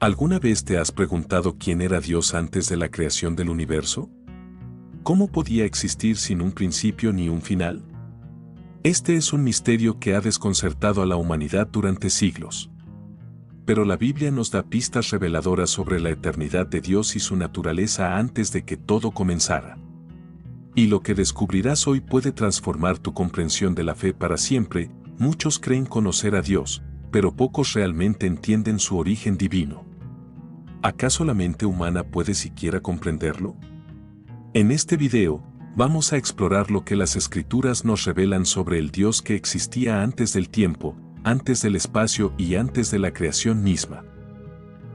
¿Alguna vez te has preguntado quién era Dios antes de la creación del universo? ¿Cómo podía existir sin un principio ni un final? Este es un misterio que ha desconcertado a la humanidad durante siglos. Pero la Biblia nos da pistas reveladoras sobre la eternidad de Dios y su naturaleza antes de que todo comenzara. Y lo que descubrirás hoy puede transformar tu comprensión de la fe para siempre. Muchos creen conocer a Dios, pero pocos realmente entienden su origen divino. ¿Acaso la mente humana puede siquiera comprenderlo? En este video, vamos a explorar lo que las Escrituras nos revelan sobre el Dios que existía antes del tiempo, antes del espacio y antes de la creación misma.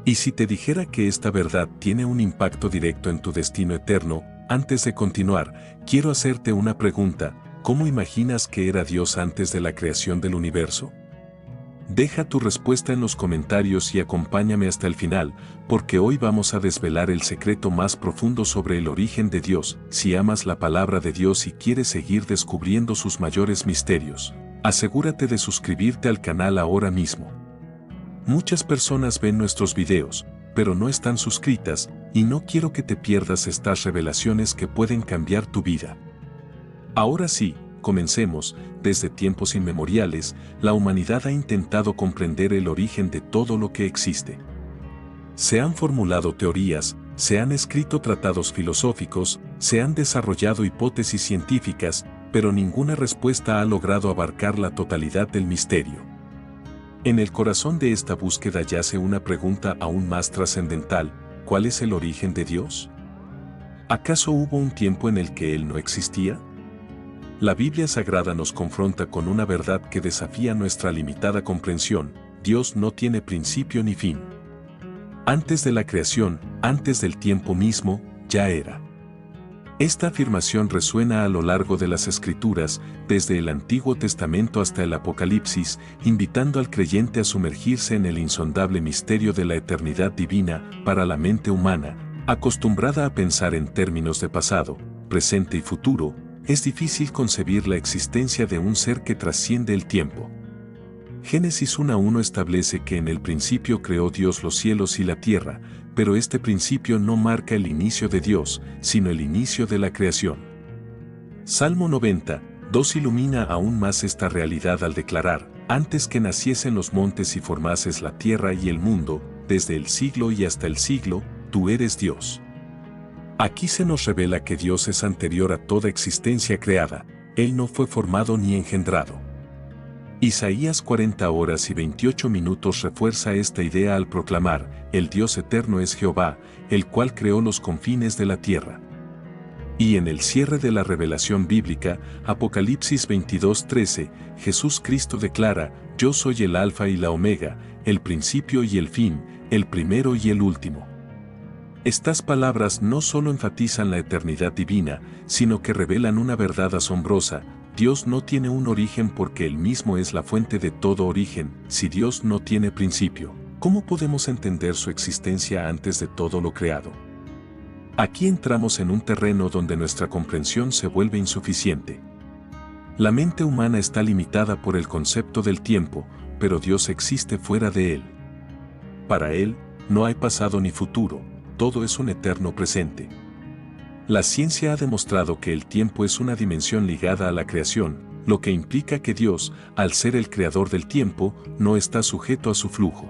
Y si te dijera que esta verdad tiene un impacto directo en tu destino eterno, antes de continuar, quiero hacerte una pregunta: ¿cómo imaginas que era Dios antes de la creación del universo? Deja tu respuesta en los comentarios y acompáñame hasta el final, porque hoy vamos a desvelar el secreto más profundo sobre el origen de Dios. Si amas la palabra de Dios y quieres seguir descubriendo sus mayores misterios, asegúrate de suscribirte al canal ahora mismo. Muchas personas ven nuestros videos, pero no están suscritas, y no quiero que te pierdas estas revelaciones que pueden cambiar tu vida. Ahora sí, comencemos. Desde tiempos inmemoriales, la humanidad ha intentado comprender el origen de todo lo que existe. Se han formulado teorías, se han escrito tratados filosóficos, se han desarrollado hipótesis científicas, pero ninguna respuesta ha logrado abarcar la totalidad del misterio. En el corazón de esta búsqueda yace una pregunta aún más trascendental: ¿cuál es el origen de Dios? ¿Acaso hubo un tiempo en el que Él no existía? La Biblia Sagrada nos confronta con una verdad que desafía nuestra limitada comprensión: Dios no tiene principio ni fin. Antes de la creación, antes del tiempo mismo, ya era. Esta afirmación resuena a lo largo de las Escrituras, desde el Antiguo Testamento hasta el Apocalipsis, invitando al creyente a sumergirse en el insondable misterio de la eternidad divina. Para la mente humana, acostumbrada a pensar en términos de pasado, presente y futuro, es difícil concebir la existencia de un ser que trasciende el tiempo. Génesis 1:1 establece que en el principio creó Dios los cielos y la tierra, pero este principio no marca el inicio de Dios, sino el inicio de la creación. Salmo 90:2 ilumina aún más esta realidad al declarar: antes que naciesen los montes y formases la tierra y el mundo, desde el siglo y hasta el siglo, tú eres Dios. Aquí se nos revela que Dios es anterior a toda existencia creada. Él no fue formado ni engendrado. Isaías 40:28 refuerza esta idea al proclamar: el Dios eterno es Jehová, el cual creó los confines de la tierra. Y en el cierre de la revelación bíblica, Apocalipsis 22:13, Jesús Cristo declara: yo soy el Alfa y la Omega, el principio y el fin, el primero y el último. Estas palabras no solo enfatizan la eternidad divina, sino que revelan una verdad asombrosa: Dios no tiene un origen porque Él mismo es la fuente de todo origen. Si Dios no tiene principio, ¿cómo podemos entender su existencia antes de todo lo creado? Aquí entramos en un terreno donde nuestra comprensión se vuelve insuficiente. La mente humana está limitada por el concepto del tiempo, pero Dios existe fuera de él. Para Él, no hay pasado ni futuro. Todo es un eterno presente. La ciencia ha demostrado que el tiempo es una dimensión ligada a la creación, lo que implica que Dios, al ser el creador del tiempo, no está sujeto a su flujo.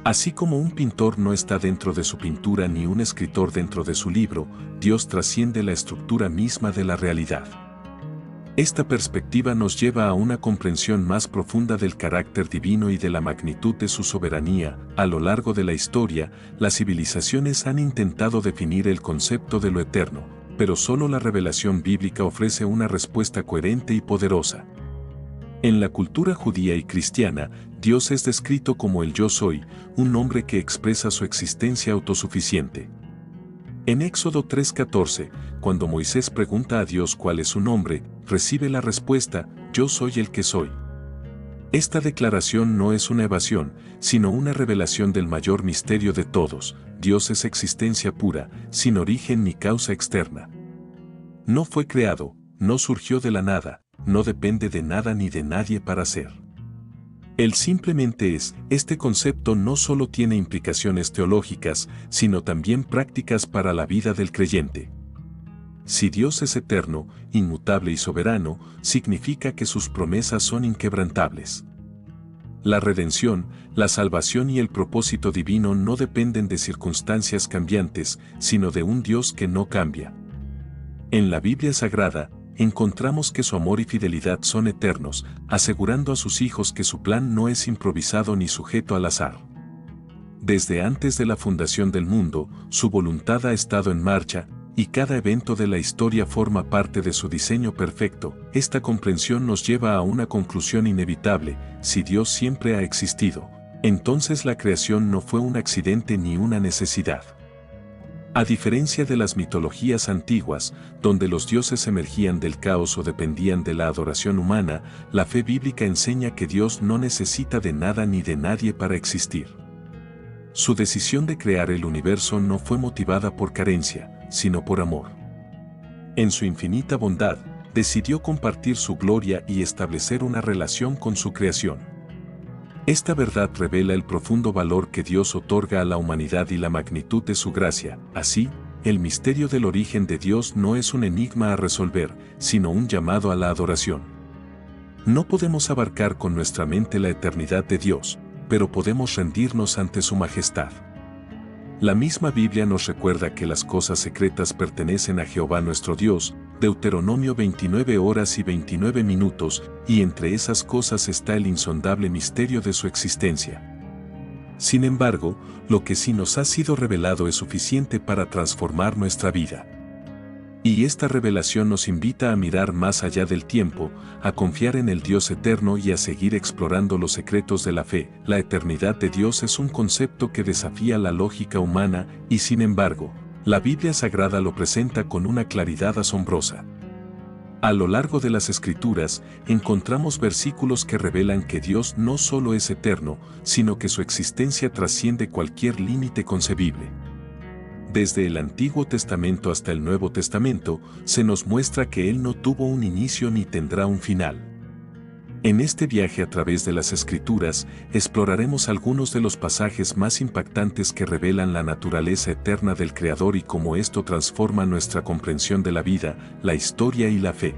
Así como un pintor no está dentro de su pintura ni un escritor dentro de su libro, Dios trasciende la estructura misma de la realidad. Esta perspectiva nos lleva a una comprensión más profunda del carácter divino y de la magnitud de su soberanía. A lo largo de la historia, las civilizaciones han intentado definir el concepto de lo eterno, pero solo la revelación bíblica ofrece una respuesta coherente y poderosa. En la cultura judía y cristiana, Dios es descrito como el Yo Soy, un nombre que expresa su existencia autosuficiente. En Éxodo 3:14, cuando Moisés pregunta a Dios cuál es su nombre, recibe la respuesta: yo soy el que soy. Esta declaración no es una evasión, sino una revelación del mayor misterio de todos: Dios es existencia pura, sin origen ni causa externa. No fue creado, no surgió de la nada, no depende de nada ni de nadie para ser. Él simplemente es. Este concepto no solo tiene implicaciones teológicas, sino también prácticas para la vida del creyente. Si Dios es eterno, inmutable y soberano, significa que sus promesas son inquebrantables. La redención, la salvación y el propósito divino no dependen de circunstancias cambiantes, sino de un Dios que no cambia. En la Biblia Sagrada, encontramos que su amor y fidelidad son eternos, asegurando a sus hijos que su plan no es improvisado ni sujeto al azar. Desde antes de la fundación del mundo, su voluntad ha estado en marcha, y cada evento de la historia forma parte de su diseño perfecto. Esta comprensión nos lleva a una conclusión inevitable: si Dios siempre ha existido, entonces la creación no fue un accidente ni una necesidad. A diferencia de las mitologías antiguas, donde los dioses emergían del caos o dependían de la adoración humana, la fe bíblica enseña que Dios no necesita de nada ni de nadie para existir. Su decisión de crear el universo no fue motivada por carencia, sino por amor. En su infinita bondad, decidió compartir su gloria y establecer una relación con su creación. Esta verdad revela el profundo valor que Dios otorga a la humanidad y la magnitud de su gracia. Así, el misterio del origen de Dios no es un enigma a resolver, sino un llamado a la adoración. No podemos abarcar con nuestra mente la eternidad de Dios, pero podemos rendirnos ante su majestad. La misma Biblia nos recuerda que las cosas secretas pertenecen a Jehová nuestro Dios, Deuteronomio 29 horas y 29 minutos, y entre esas cosas está el insondable misterio de su existencia. Sin embargo, lo que sí nos ha sido revelado es suficiente para transformar nuestra vida. Y esta revelación nos invita a mirar más allá del tiempo, a confiar en el Dios eterno y a seguir explorando los secretos de la fe. La eternidad de Dios es un concepto que desafía la lógica humana y, sin embargo, la Biblia Sagrada lo presenta con una claridad asombrosa. A lo largo de las Escrituras, encontramos versículos que revelan que Dios no solo es eterno, sino que su existencia trasciende cualquier límite concebible. Desde el Antiguo Testamento hasta el Nuevo Testamento, se nos muestra que Él no tuvo un inicio ni tendrá un final. En este viaje a través de las Escrituras, exploraremos algunos de los pasajes más impactantes que revelan la naturaleza eterna del Creador y cómo esto transforma nuestra comprensión de la vida, la historia y la fe.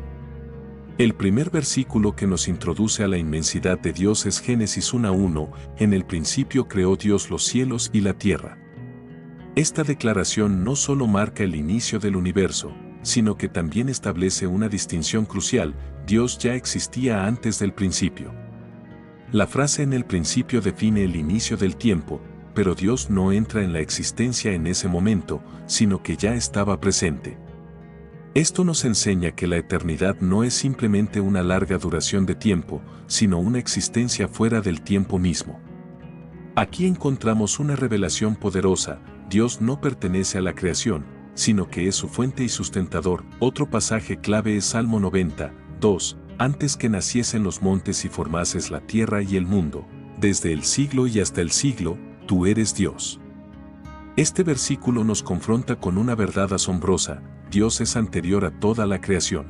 El primer versículo que nos introduce a la inmensidad de Dios es Génesis 1:1, en el principio creó Dios los cielos y la tierra. Esta declaración no solo marca el inicio del universo, sino que también establece una distinción crucial: Dios ya existía antes del principio. La frase en el principio define el inicio del tiempo, pero Dios no entra en la existencia en ese momento, sino que ya estaba presente. Esto nos enseña que la eternidad no es simplemente una larga duración de tiempo, sino una existencia fuera del tiempo mismo. Aquí encontramos una revelación poderosa: Dios no pertenece a la creación, sino que es su fuente y sustentador. Otro pasaje clave es Salmo 90:2, antes que naciesen los montes y formases la tierra y el mundo, desde el siglo y hasta el siglo, tú eres Dios. Este versículo nos confronta con una verdad asombrosa: Dios es anterior a toda la creación.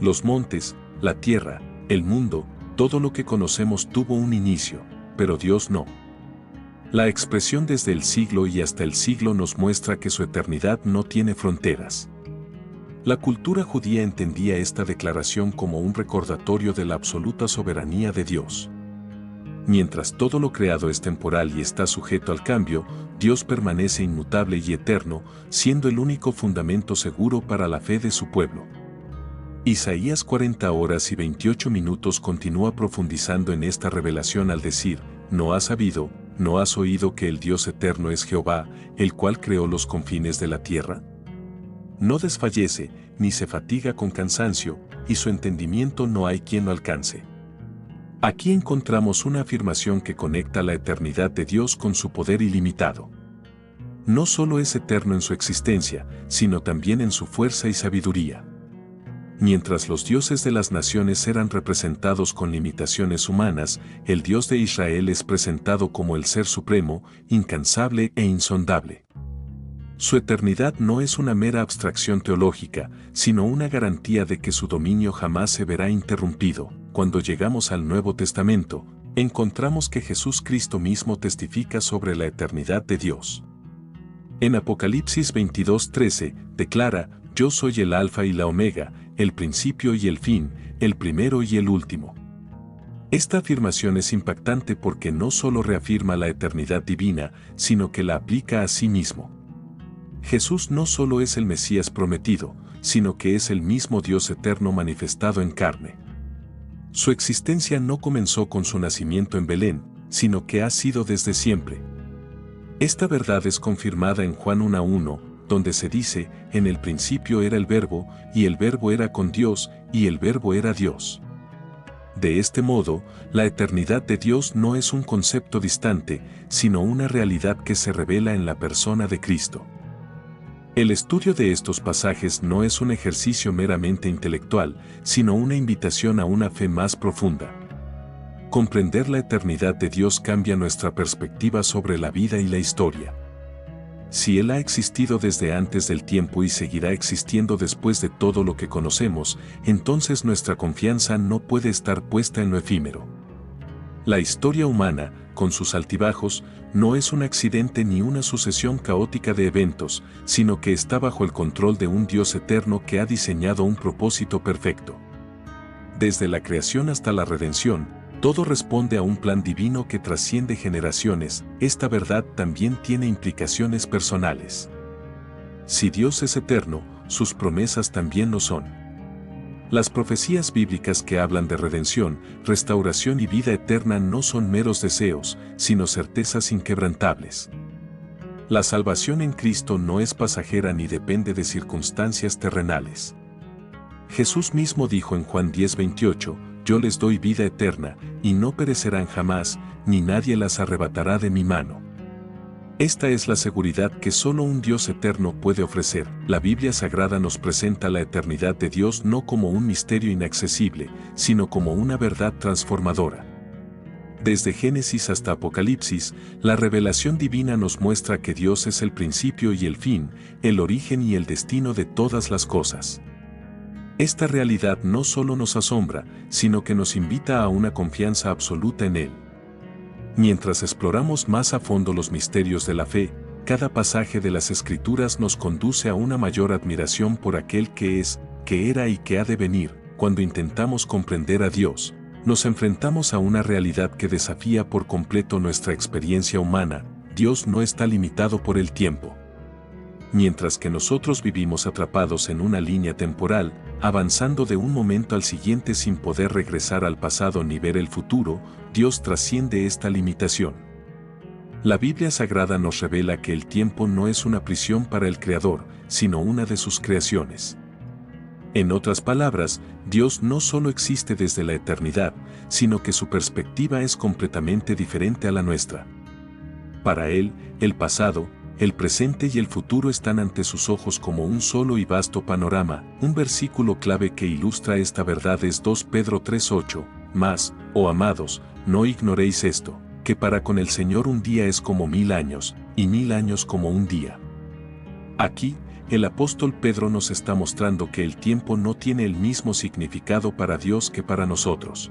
Los montes, la tierra, el mundo, todo lo que conocemos tuvo un inicio, pero Dios no. La expresión desde el siglo y hasta el siglo nos muestra que su eternidad no tiene fronteras. La cultura judía entendía esta declaración como un recordatorio de la absoluta soberanía de Dios. Mientras todo lo creado es temporal y está sujeto al cambio, Dios permanece inmutable y eterno, siendo el único fundamento seguro para la fe de su pueblo. Isaías 40 horas y 28 minutos continúa profundizando en esta revelación al decir: ¿no has sabido, no has oído que el Dios eterno es Jehová, el cual creó los confines de la tierra? No desfallece, ni se fatiga con cansancio, y su entendimiento no hay quien lo alcance. Aquí encontramos una afirmación que conecta la eternidad de Dios con su poder ilimitado. No solo es eterno en su existencia, sino también en su fuerza y sabiduría. Mientras los dioses de las naciones eran representados con limitaciones humanas, el Dios de Israel es presentado como el Ser Supremo, incansable e insondable. Su eternidad no es una mera abstracción teológica, sino una garantía de que su dominio jamás se verá interrumpido. Cuando llegamos al Nuevo Testamento, encontramos que Jesús Cristo mismo testifica sobre la eternidad de Dios. En Apocalipsis 22:13, declara: Yo soy el Alfa y la Omega, el principio y el fin, el primero y el último. Esta afirmación es impactante porque no solo reafirma la eternidad divina, sino que la aplica a sí mismo. Jesús no solo es el Mesías prometido, sino que es el mismo Dios eterno manifestado en carne. Su existencia no comenzó con su nacimiento en Belén, sino que ha sido desde siempre. Esta verdad es confirmada en Juan 1:1, donde se dice: en el principio era el Verbo, y el Verbo era con Dios, y el Verbo era Dios. De este modo, la eternidad de Dios no es un concepto distante, sino una realidad que se revela en la persona de Cristo. El estudio de estos pasajes no es un ejercicio meramente intelectual, sino una invitación a una fe más profunda. Comprender la eternidad de Dios cambia nuestra perspectiva sobre la vida y la historia. Si Él ha existido desde antes del tiempo y seguirá existiendo después de todo lo que conocemos, entonces nuestra confianza no puede estar puesta en lo efímero. La historia humana, con sus altibajos, no es un accidente ni una sucesión caótica de eventos, sino que está bajo el control de un Dios eterno que ha diseñado un propósito perfecto. Desde la creación hasta la redención, todo responde a un plan divino que trasciende generaciones. Esta verdad también tiene implicaciones personales. Si Dios es eterno, sus promesas también lo son. Las profecías bíblicas que hablan de redención, restauración y vida eterna no son meros deseos, sino certezas inquebrantables. La salvación en Cristo no es pasajera ni depende de circunstancias terrenales. Jesús mismo dijo en Juan 10:28, Yo les doy vida eterna, y no perecerán jamás, ni nadie las arrebatará de mi mano. Esta es la seguridad que solo un Dios eterno puede ofrecer. La Biblia Sagrada nos presenta la eternidad de Dios no como un misterio inaccesible, sino como una verdad transformadora. Desde Génesis hasta Apocalipsis, la revelación divina nos muestra que Dios es el principio y el fin, el origen y el destino de todas las cosas. Esta realidad no solo nos asombra, sino que nos invita a una confianza absoluta en Él. Mientras exploramos más a fondo los misterios de la fe, cada pasaje de las Escrituras nos conduce a una mayor admiración por aquel que es, que era y que ha de venir. Cuando intentamos comprender a Dios, nos enfrentamos a una realidad que desafía por completo nuestra experiencia humana. Dios no está limitado por el tiempo. Mientras que nosotros vivimos atrapados en una línea temporal, avanzando de un momento al siguiente sin poder regresar al pasado ni ver el futuro, Dios trasciende esta limitación. La Biblia Sagrada nos revela que el tiempo no es una prisión para el Creador, sino una de sus creaciones. En otras palabras, Dios no solo existe desde la eternidad, sino que su perspectiva es completamente diferente a la nuestra. Para Él, el pasado, el presente y el futuro están ante sus ojos como un solo y vasto panorama. Un versículo clave que ilustra esta verdad es 2 Pedro 3:8, Mas, oh amados, no ignoréis esto, que para con el Señor un día es como 1000 años, y 1000 años como un día. Aquí, el apóstol Pedro nos está mostrando que el tiempo no tiene el mismo significado para Dios que para nosotros.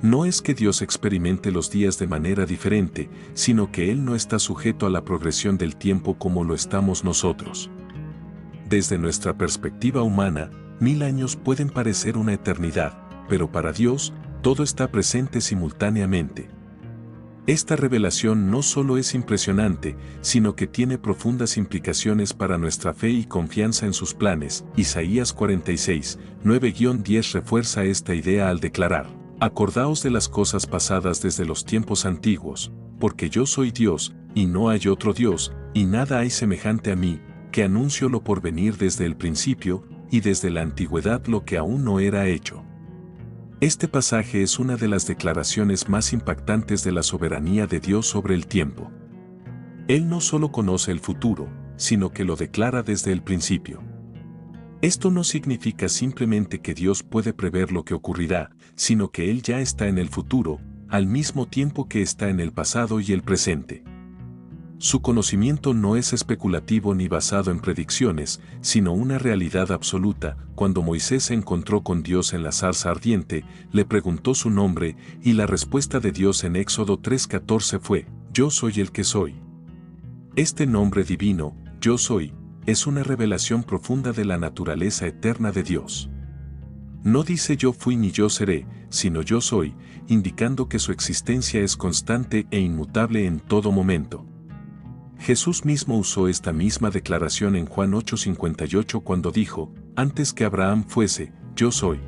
No es que Dios experimente los días de manera diferente, sino que Él no está sujeto a la progresión del tiempo como lo estamos nosotros. Desde nuestra perspectiva humana, 1000 años pueden parecer una eternidad, pero para Dios, todo está presente simultáneamente. Esta revelación no solo es impresionante, sino que tiene profundas implicaciones para nuestra fe y confianza en sus planes. Isaías 46, 9-10 refuerza esta idea al declarar: Acordaos de las cosas pasadas desde los tiempos antiguos, porque yo soy Dios, y no hay otro Dios, y nada hay semejante a mí, que anuncio lo por venir desde el principio, y desde la antigüedad lo que aún no era hecho. Este pasaje es una de las declaraciones más impactantes de la soberanía de Dios sobre el tiempo. Él no solo conoce el futuro, sino que lo declara desde el principio. Esto no significa simplemente que Dios puede prever lo que ocurrirá, sino que Él ya está en el futuro, al mismo tiempo que está en el pasado y el presente. Su conocimiento no es especulativo ni basado en predicciones, sino una realidad absoluta. Cuando Moisés se encontró con Dios en la zarza ardiente, le preguntó su nombre, y la respuesta de Dios en Éxodo 3:14 fue: Yo soy el que soy. Este nombre divino, Yo soy, es una revelación profunda de la naturaleza eterna de Dios. No dice yo fui ni yo seré, sino yo soy, indicando que su existencia es constante e inmutable en todo momento. Jesús mismo usó esta misma declaración en Juan 8:58 cuando dijo: Antes que Abraham fuese, yo soy.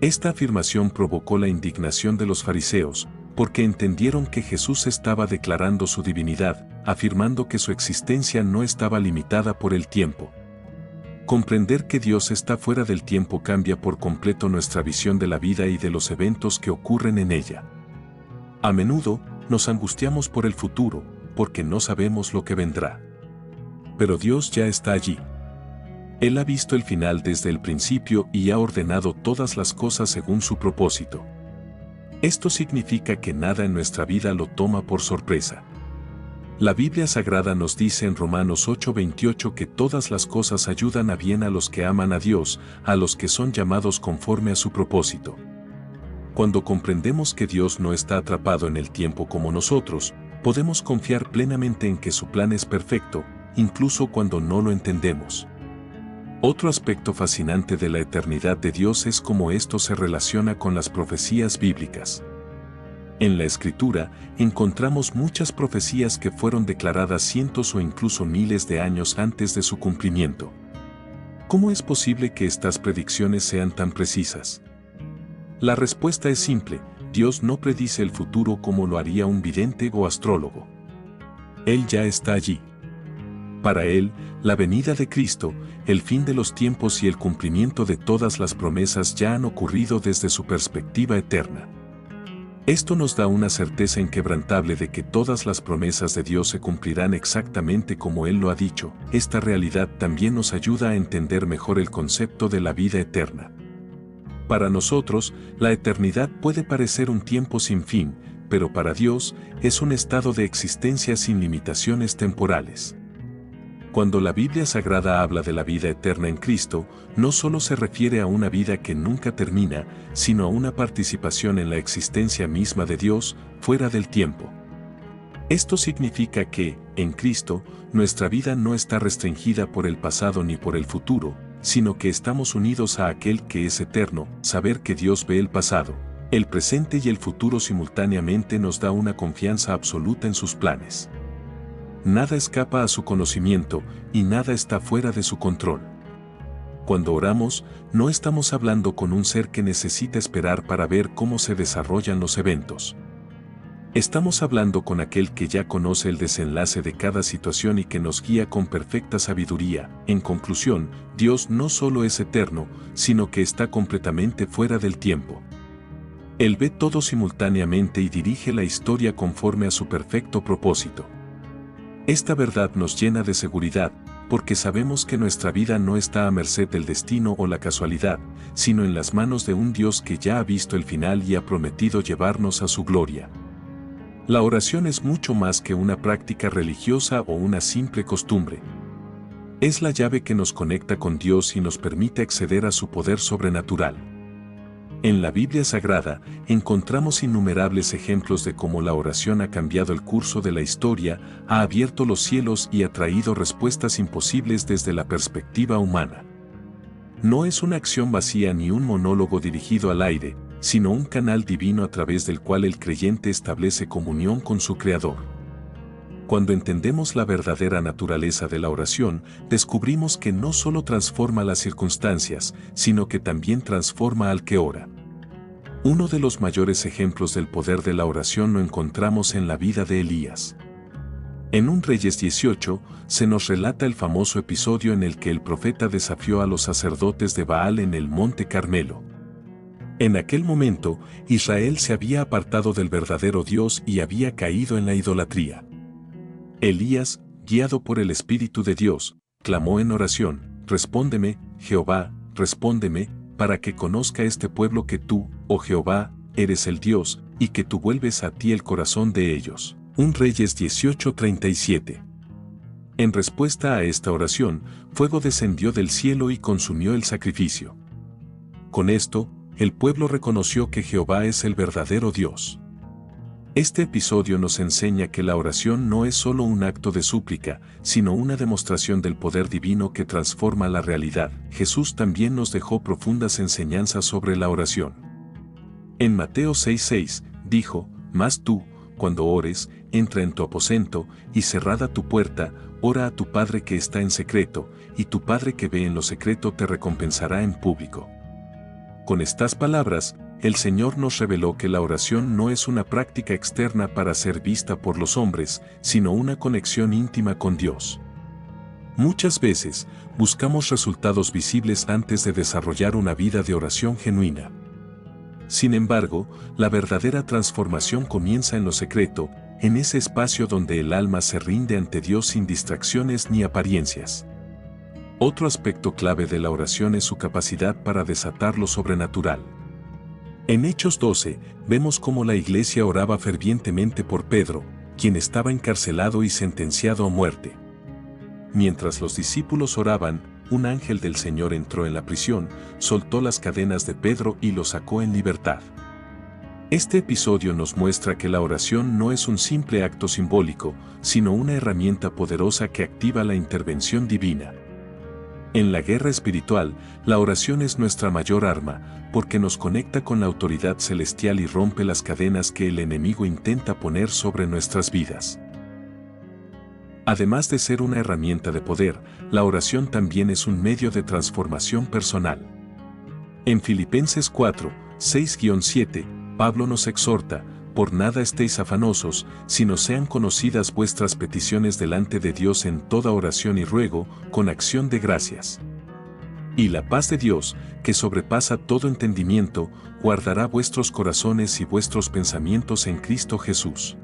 Esta afirmación provocó la indignación de los fariseos, porque entendieron que Jesús estaba declarando su divinidad, afirmando que su existencia no estaba limitada por el tiempo. Comprender que Dios está fuera del tiempo cambia por completo nuestra visión de la vida y de los eventos que ocurren en ella. A menudo, nos angustiamos por el futuro, porque no sabemos lo que vendrá. Pero Dios ya está allí. Él ha visto el final desde el principio y ha ordenado todas las cosas según su propósito. Esto significa que nada en nuestra vida lo toma por sorpresa. La Biblia Sagrada nos dice en Romanos 8:28 que todas las cosas ayudan a bien a los que aman a Dios, a los que son llamados conforme a su propósito. Cuando comprendemos que Dios no está atrapado en el tiempo como nosotros, podemos confiar plenamente en que su plan es perfecto, incluso cuando no lo entendemos. Otro aspecto fascinante de la eternidad de Dios es cómo esto se relaciona con las profecías bíblicas. En la Escritura, encontramos muchas profecías que fueron declaradas cientos o incluso miles de años antes de su cumplimiento. ¿Cómo es posible que estas predicciones sean tan precisas? La respuesta es simple: Dios no predice el futuro como lo haría un vidente o astrólogo. Él ya está allí. Para Él, la venida de Cristo, el fin de los tiempos y el cumplimiento de todas las promesas ya han ocurrido desde su perspectiva eterna. Esto nos da una certeza inquebrantable de que todas las promesas de Dios se cumplirán exactamente como Él lo ha dicho. Esta realidad también nos ayuda a entender mejor el concepto de la vida eterna. Para nosotros, la eternidad puede parecer un tiempo sin fin, pero para Dios es un estado de existencia sin limitaciones temporales. Cuando la Biblia Sagrada habla de la vida eterna en Cristo, no solo se refiere a una vida que nunca termina, sino a una participación en la existencia misma de Dios, fuera del tiempo. Esto significa que, en Cristo, nuestra vida no está restringida por el pasado ni por el futuro, sino que estamos unidos a aquel que es eterno. Saber que Dios ve el pasado, el presente y el futuro simultáneamente nos da una confianza absoluta en sus planes. Nada escapa a su conocimiento y nada está fuera de su control. Cuando oramos, no estamos hablando con un ser que necesita esperar para ver cómo se desarrollan los eventos. Estamos hablando con aquel que ya conoce el desenlace de cada situación y que nos guía con perfecta sabiduría. En conclusión, Dios no solo es eterno, sino que está completamente fuera del tiempo. Él ve todo simultáneamente y dirige la historia conforme a su perfecto propósito. Esta verdad nos llena de seguridad, porque sabemos que nuestra vida no está a merced del destino o la casualidad, sino en las manos de un Dios que ya ha visto el final y ha prometido llevarnos a su gloria. La oración es mucho más que una práctica religiosa o una simple costumbre. Es la llave que nos conecta con Dios y nos permite acceder a su poder sobrenatural. En la Biblia Sagrada, encontramos innumerables ejemplos de cómo la oración ha cambiado el curso de la historia, ha abierto los cielos y ha traído respuestas imposibles desde la perspectiva humana. No es una acción vacía ni un monólogo dirigido al aire, sino un canal divino a través del cual el creyente establece comunión con su Creador. Cuando entendemos la verdadera naturaleza de la oración, descubrimos que no solo transforma las circunstancias, sino que también transforma al que ora. Uno de los mayores ejemplos del poder de la oración lo encontramos en la vida de Elías. En 1 Reyes 18, se nos relata el famoso episodio en el que el profeta desafió a los sacerdotes de Baal en el Monte Carmelo. En aquel momento, Israel se había apartado del verdadero Dios y había caído en la idolatría. Elías, guiado por el Espíritu de Dios, clamó en oración: «Respóndeme, Jehová, respóndeme, para que conozca este pueblo que tú, oh Jehová, eres el Dios, y que tú vuelves a ti el corazón de ellos». 1 Reyes 18:37. En respuesta a esta oración, fuego descendió del cielo y consumió el sacrificio. Con esto, el pueblo reconoció que Jehová es el verdadero Dios. Este episodio nos enseña que la oración no es solo un acto de súplica, sino una demostración del poder divino que transforma la realidad. Jesús también nos dejó profundas enseñanzas sobre la oración. En Mateo 6:6, dijo, «Mas tú, cuando ores, entra en tu aposento, y cerrada tu puerta, ora a tu Padre que está en secreto, y tu Padre que ve en lo secreto te recompensará en público». Con estas palabras, el Señor nos reveló que la oración no es una práctica externa para ser vista por los hombres, sino una conexión íntima con Dios. Muchas veces, buscamos resultados visibles antes de desarrollar una vida de oración genuina. Sin embargo, la verdadera transformación comienza en lo secreto, en ese espacio donde el alma se rinde ante Dios sin distracciones ni apariencias. Otro aspecto clave de la oración es su capacidad para desatar lo sobrenatural. En Hechos 12, vemos cómo la iglesia oraba fervientemente por Pedro, quien estaba encarcelado y sentenciado a muerte. Mientras los discípulos oraban, un ángel del Señor entró en la prisión, soltó las cadenas de Pedro y lo sacó en libertad. Este episodio nos muestra que la oración no es un simple acto simbólico, sino una herramienta poderosa que activa la intervención divina. En la guerra espiritual, la oración es nuestra mayor arma, porque nos conecta con la autoridad celestial y rompe las cadenas que el enemigo intenta poner sobre nuestras vidas. Además de ser una herramienta de poder, la oración también es un medio de transformación personal. En Filipenses 4, 6-7, Pablo nos exhorta, «Por nada estéis afanosos, sino sean conocidas vuestras peticiones delante de Dios en toda oración y ruego, con acción de gracias. Y la paz de Dios, que sobrepasa todo entendimiento, guardará vuestros corazones y vuestros pensamientos en Cristo Jesús».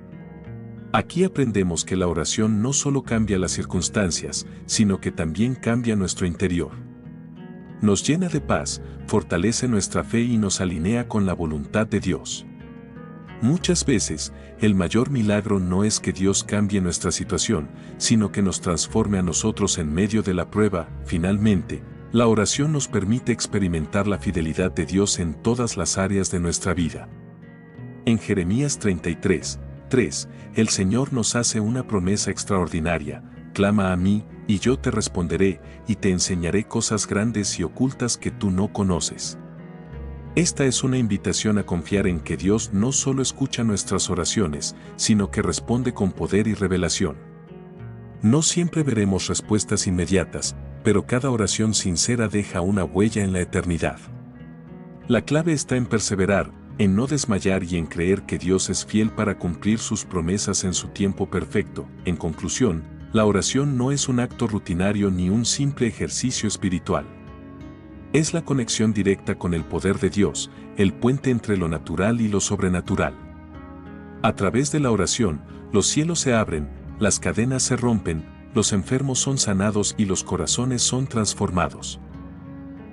Aquí aprendemos que la oración no solo cambia las circunstancias, sino que también cambia nuestro interior. Nos llena de paz, fortalece nuestra fe y nos alinea con la voluntad de Dios. Muchas veces, el mayor milagro no es que Dios cambie nuestra situación, sino que nos transforme a nosotros en medio de la prueba. Finalmente, la oración nos permite experimentar la fidelidad de Dios en todas las áreas de nuestra vida. En Jeremías 33:3, el Señor nos hace una promesa extraordinaria: «Clama a mí, y yo te responderé, y te enseñaré cosas grandes y ocultas que tú no conoces». Esta es una invitación a confiar en que Dios no solo escucha nuestras oraciones, sino que responde con poder y revelación. No siempre veremos respuestas inmediatas, pero cada oración sincera deja una huella en la eternidad. La clave está en perseverar, en no desmayar y en creer que Dios es fiel para cumplir sus promesas en su tiempo perfecto. En conclusión, la oración no es un acto rutinario ni un simple ejercicio espiritual. Es la conexión directa con el poder de Dios, el puente entre lo natural y lo sobrenatural. A través de la oración, los cielos se abren, las cadenas se rompen, los enfermos son sanados y los corazones son transformados.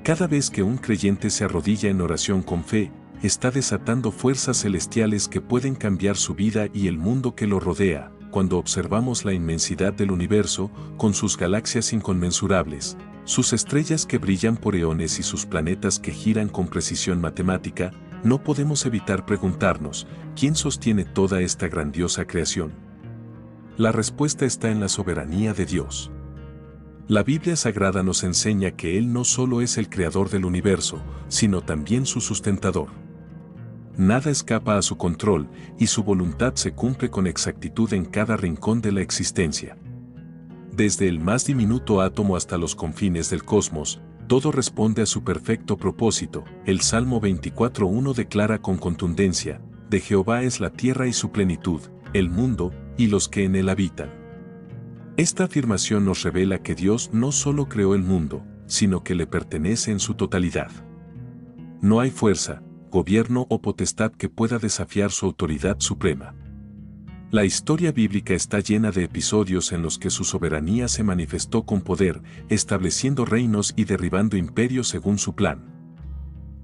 Cada vez que un creyente se arrodilla en oración con fe, está desatando fuerzas celestiales que pueden cambiar su vida y el mundo que lo rodea. Cuando observamos la inmensidad del universo, con sus galaxias inconmensurables, sus estrellas que brillan por eones y sus planetas que giran con precisión matemática, no podemos evitar preguntarnos, ¿quién sostiene toda esta grandiosa creación? La respuesta está en la soberanía de Dios. La Biblia Sagrada nos enseña que Él no solo es el creador del universo, sino también su sustentador. Nada escapa a su control, y su voluntad se cumple con exactitud en cada rincón de la existencia. Desde el más diminuto átomo hasta los confines del cosmos, todo responde a su perfecto propósito. El Salmo 24:1 declara con contundencia: «De Jehová es la tierra y su plenitud, el mundo, y los que en él habitan». Esta afirmación nos revela que Dios no solo creó el mundo, sino que le pertenece en su totalidad. No hay fuerza, gobierno o potestad que pueda desafiar su autoridad suprema. La historia bíblica está llena de episodios en los que su soberanía se manifestó con poder, estableciendo reinos y derribando imperios según su plan.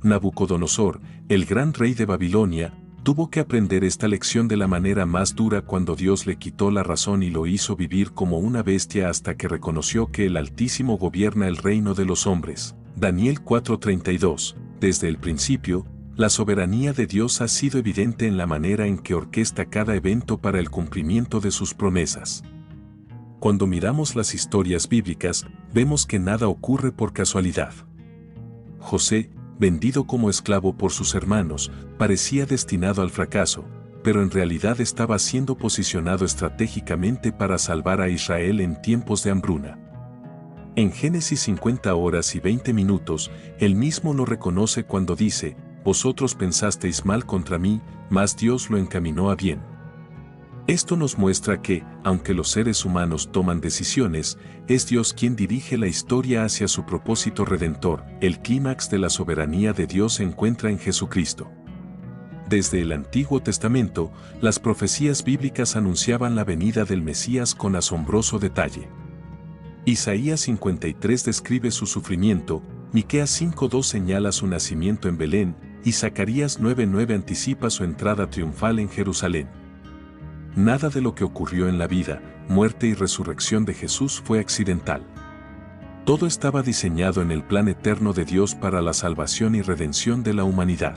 Nabucodonosor, el gran rey de Babilonia, Tuvo que aprender esta lección de la manera más dura cuando Dios le quitó la razón y lo hizo vivir como una bestia hasta que reconoció que el Altísimo gobierna el reino de los hombres. Daniel 4:32. Desde el principio, la soberanía de Dios ha sido evidente en la manera en que orquesta cada evento para el cumplimiento de sus promesas. Cuando miramos las historias bíblicas, vemos que nada ocurre por casualidad. José, vendido como esclavo por sus hermanos, parecía destinado al fracaso, pero en realidad estaba siendo posicionado estratégicamente para salvar a Israel en tiempos de hambruna. En Génesis 50 horas y 20 minutos, él mismo lo reconoce cuando dice: «Vosotros pensasteis mal contra mí, mas Dios lo encaminó a bien». Esto nos muestra que, aunque los seres humanos toman decisiones, es Dios quien dirige la historia hacia su propósito redentor. El clímax de la soberanía de Dios se encuentra en Jesucristo. Desde el Antiguo Testamento, las profecías bíblicas anunciaban la venida del Mesías con asombroso detalle. Isaías 53 describe su sufrimiento, Miqueas 5:2 señala su nacimiento en Belén, y Zacarías 9:9 anticipa su entrada triunfal en Jerusalén. Nada de lo que ocurrió en la vida, muerte y resurrección de Jesús fue accidental. Todo estaba diseñado en el plan eterno de Dios para la salvación y redención de la humanidad.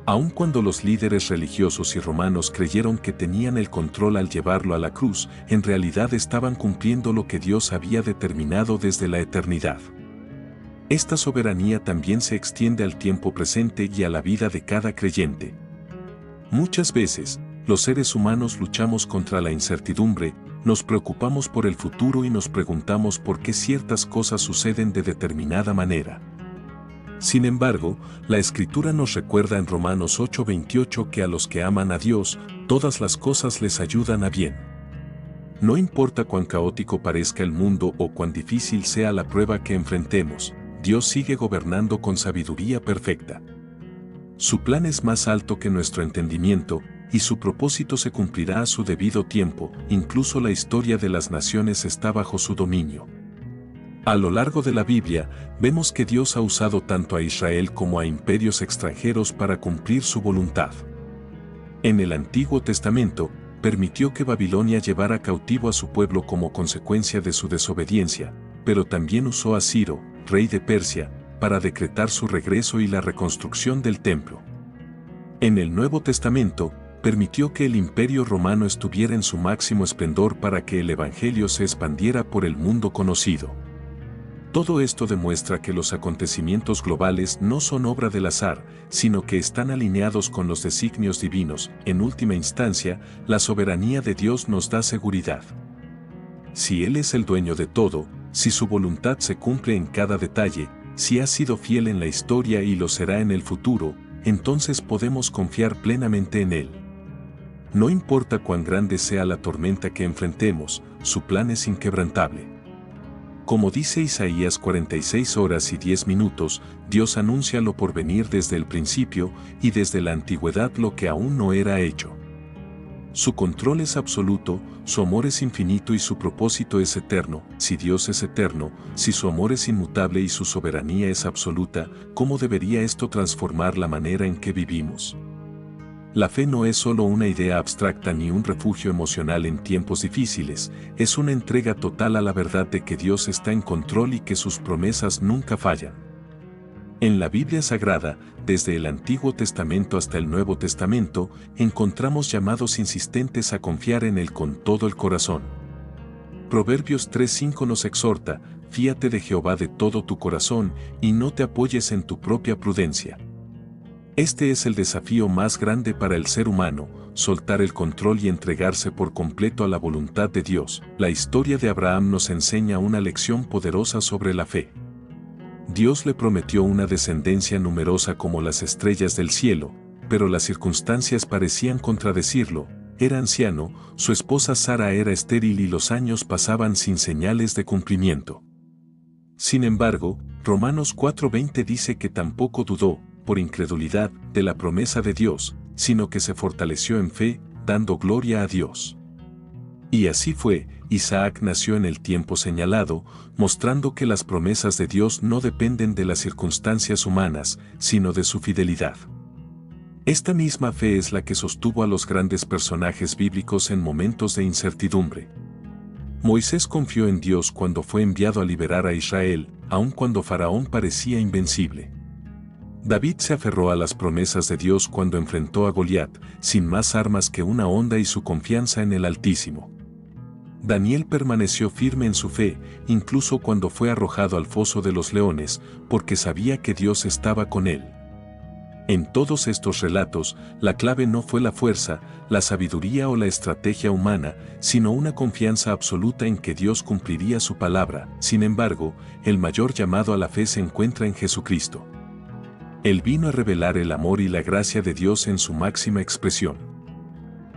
Aun cuando los líderes religiosos y romanos creyeron que tenían el control al llevarlo a la cruz, en realidad estaban cumpliendo lo que Dios había determinado desde la eternidad. Esta soberanía también se extiende al tiempo presente y a la vida de cada creyente. Muchas veces, los seres humanos luchamos contra la incertidumbre, nos preocupamos por el futuro y nos preguntamos por qué ciertas cosas suceden de determinada manera. Sin embargo, la Escritura nos recuerda en Romanos 8:28 que a los que aman a Dios, todas las cosas les ayudan a bien. No importa cuán caótico parezca el mundo o cuán difícil sea la prueba que enfrentemos, Dios sigue gobernando con sabiduría perfecta. Su plan es más alto que nuestro entendimiento, y su propósito se cumplirá a su debido tiempo. Incluso la historia de las naciones está bajo su dominio. A lo largo de la Biblia, vemos que Dios ha usado tanto a Israel como a imperios extranjeros para cumplir su voluntad. En el Antiguo Testamento, permitió que Babilonia llevara cautivo a su pueblo como consecuencia de su desobediencia, pero también usó a Ciro, rey de Persia, para decretar su regreso y la reconstrucción del templo. En el Nuevo Testamento, permitió que el Imperio Romano estuviera en su máximo esplendor para que el Evangelio se expandiera por el mundo conocido. Todo esto demuestra que los acontecimientos globales no son obra del azar, sino que están alineados con los designios divinos. En última instancia, la soberanía de Dios nos da seguridad. Si Él es el dueño de todo, si su voluntad se cumple en cada detalle, si ha sido fiel en la historia y lo será en el futuro, entonces podemos confiar plenamente en Él. No importa cuán grande sea la tormenta que enfrentemos, su plan es inquebrantable. Como dice Isaías 46 horas y 10 minutos, Dios anuncia lo por venir desde el principio y desde la antigüedad lo que aún no era hecho. Su control es absoluto, su amor es infinito y su propósito es eterno. Si Dios es eterno, si su amor es inmutable y su soberanía es absoluta, ¿cómo debería esto transformar la manera en que vivimos? La fe no es solo una idea abstracta ni un refugio emocional en tiempos difíciles, es una entrega total a la verdad de que Dios está en control y que sus promesas nunca fallan. En la Biblia Sagrada, desde el Antiguo Testamento hasta el Nuevo Testamento, encontramos llamados insistentes a confiar en Él con todo el corazón. Proverbios 3:5 nos exhorta: fíate de Jehová de todo tu corazón y no te apoyes en tu propia prudencia. Este es el desafío más grande para el ser humano, soltar el control y entregarse por completo a la voluntad de Dios. La historia de Abraham nos enseña una lección poderosa sobre la fe. Dios le prometió una descendencia numerosa como las estrellas del cielo, pero las circunstancias parecían contradecirlo. Era anciano, su esposa Sara era estéril y los años pasaban sin señales de cumplimiento. Sin embargo, Romanos 4:20 dice que tampoco dudó, por incredulidad, de la promesa de Dios, sino que se fortaleció en fe, dando gloria a Dios. Y así fue, Isaac nació en el tiempo señalado, mostrando que las promesas de Dios no dependen de las circunstancias humanas, sino de su fidelidad. Esta misma fe es la que sostuvo a los grandes personajes bíblicos en momentos de incertidumbre. Moisés confió en Dios cuando fue enviado a liberar a Israel, aun cuando Faraón parecía invencible. David se aferró a las promesas de Dios cuando enfrentó a Goliat, sin más armas que una honda y su confianza en el Altísimo. Daniel permaneció firme en su fe, incluso cuando fue arrojado al foso de los leones, porque sabía que Dios estaba con él. En todos estos relatos, la clave no fue la fuerza, la sabiduría o la estrategia humana, sino una confianza absoluta en que Dios cumpliría su palabra. Sin embargo, el mayor llamado a la fe se encuentra en Jesucristo. Él vino a revelar el amor y la gracia de Dios en su máxima expresión.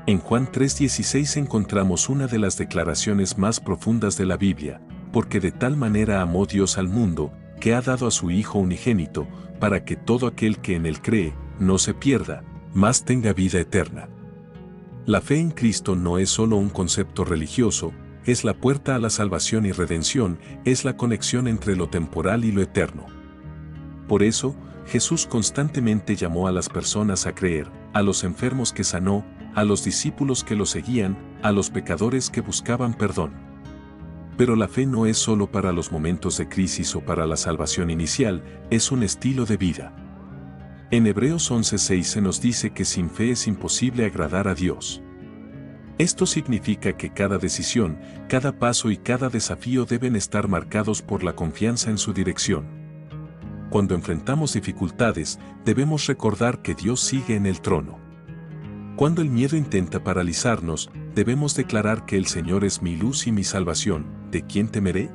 En Juan 3:16 encontramos una de las declaraciones más profundas de la Biblia, porque de tal manera amó Dios al mundo, que ha dado a su Hijo unigénito, para que todo aquel que en él cree, no se pierda, mas tenga vida eterna. La fe en Cristo no es solo un concepto religioso, es la puerta a la salvación y redención, es la conexión entre lo temporal y lo eterno. Por eso, Jesús constantemente llamó a las personas a creer, a los enfermos que sanó, a los discípulos que lo seguían, a los pecadores que buscaban perdón. Pero la fe no es solo para los momentos de crisis o para la salvación inicial, es un estilo de vida. En Hebreos 11:6 se nos dice que sin fe es imposible agradar a Dios. Esto significa que cada decisión, cada paso y cada desafío deben estar marcados por la confianza en su dirección. Cuando enfrentamos dificultades, debemos recordar que Dios sigue en el trono. Cuando el miedo intenta paralizarnos, debemos declarar que el Señor es mi luz y mi salvación. ¿De quién temeré?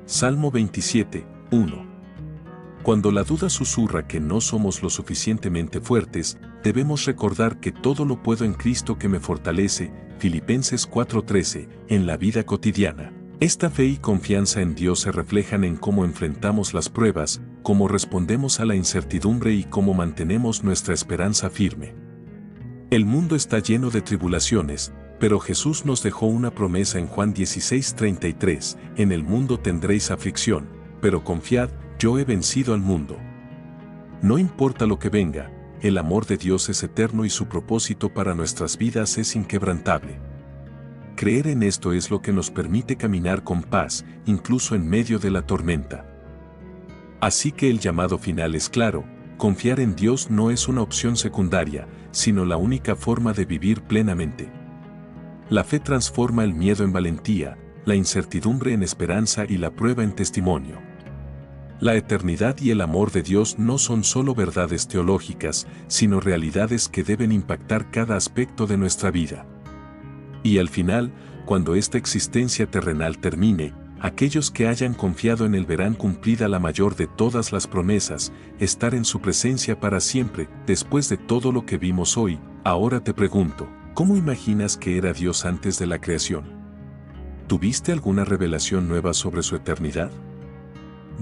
Salmo 27:1. Cuando la duda susurra que no somos lo suficientemente fuertes, debemos recordar que todo lo puedo en Cristo que me fortalece. Filipenses 4:13, en la vida cotidiana. Esta fe y confianza en Dios se reflejan en cómo enfrentamos las pruebas, cómo respondemos a la incertidumbre y cómo mantenemos nuestra esperanza firme. El mundo está lleno de tribulaciones, pero Jesús nos dejó una promesa en Juan 16:33, en el mundo tendréis aflicción, pero confiad, yo he vencido al mundo. No importa lo que venga, el amor de Dios es eterno y su propósito para nuestras vidas es inquebrantable. Creer en esto es lo que nos permite caminar con paz, incluso en medio de la tormenta. Así que el llamado final es claro, confiar en Dios no es una opción secundaria, sino la única forma de vivir plenamente. La fe transforma el miedo en valentía, la incertidumbre en esperanza y la prueba en testimonio. La eternidad y el amor de Dios no son solo verdades teológicas, sino realidades que deben impactar cada aspecto de nuestra vida. Y al final, cuando esta existencia terrenal termine, aquellos que hayan confiado en Él verán cumplida la mayor de todas las promesas, estar en su presencia para siempre. Después de todo lo que vimos hoy, ahora te pregunto, ¿cómo imaginas que era Dios antes de la creación? ¿Tuviste alguna revelación nueva sobre su eternidad?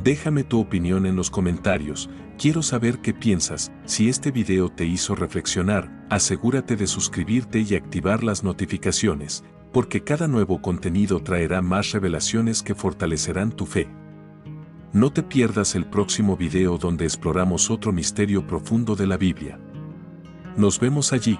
Déjame tu opinión en los comentarios, quiero saber qué piensas. Si este video te hizo reflexionar, asegúrate de suscribirte y activar las notificaciones, porque cada nuevo contenido traerá más revelaciones que fortalecerán tu fe. No te pierdas el próximo video donde exploramos otro misterio profundo de la Biblia. Nos vemos allí.